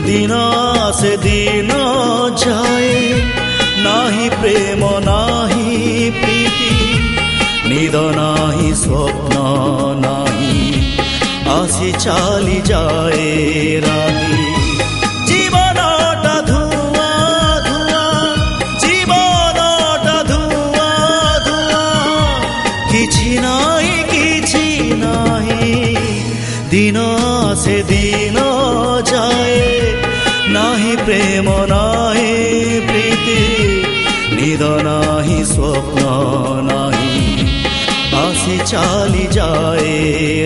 दिन से दिन जाए नाही प्रेम नाही प्रीति निद नाही स्वप्न नाही आसी चाली जाए राती जीवनटा धुआ धुआ जीवनटा धुआ धुआ किछि नाही दिन से दिन जाए नाही प्रेम नाही प्रीति निद नाही स्वप्न नाही आसी चाली जाए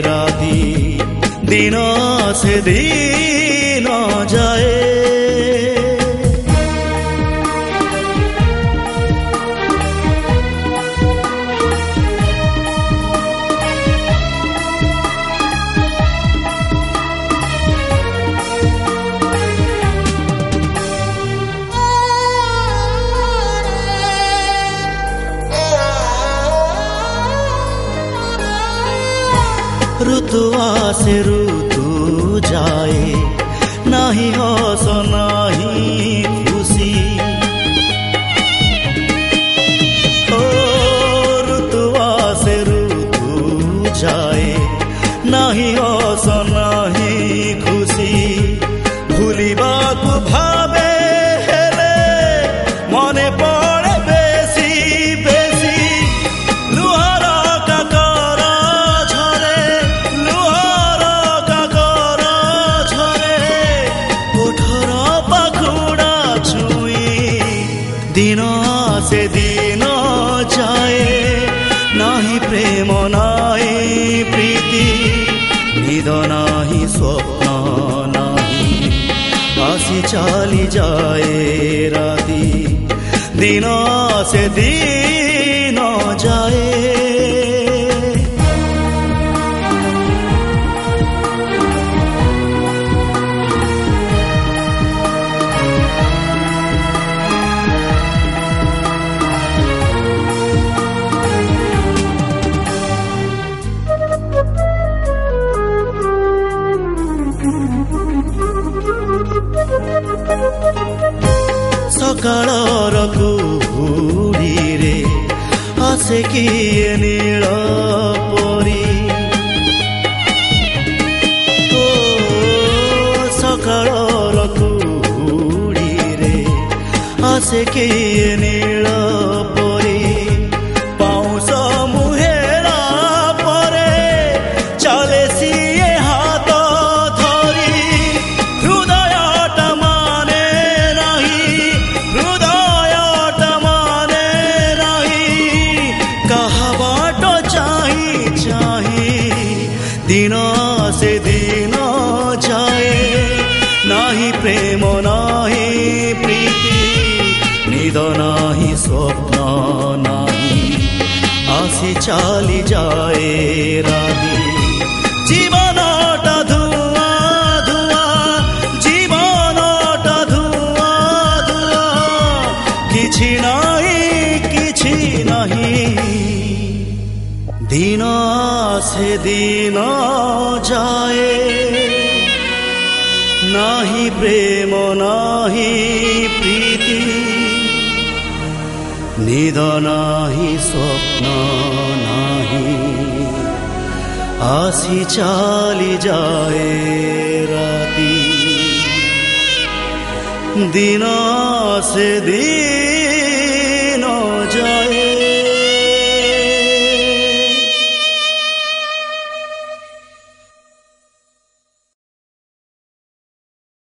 राती दिन से दिन जाए ऋतु आसे ऋतु जाए नाही हस नाही खुशी ओ ऋतु आसे ऋतु जाए नाही हस नाही खुशी भूलिबाकु भावे हेले मने पड़े बेसी बेसी लुहार काकर झरे लुहार काकर झरे ओठर पाखुड़ा छुई दिन से दिन जाए नाही प्रेम नाही प्रीति निद नाही स्वप्न नाही आसी चाली जाए राती दिन से दिन जाए सकाळर कुहुडीरे आसे किए नील परी ओ सकाळर कुहुडीरे आसे किए नील परी पाउस मुहेला परे चले सिए हाथ धरी हृदयटा माने नाही हृदयटा माने नाही कहा बाट चाही चाही दिन से दिन जाए नाही प्रेम नाही प्रीति निद नाही स्वप्न नाही आसी चाली जाए राती जीवनटा धुआ धुआ जीवनटा धुआ धुआ किछि नाही दिन से दिन जाए नाही प्रेम नाही प्रीति निद नाही स्वप्न नाही आसी चाली जाए राती दिन से दिन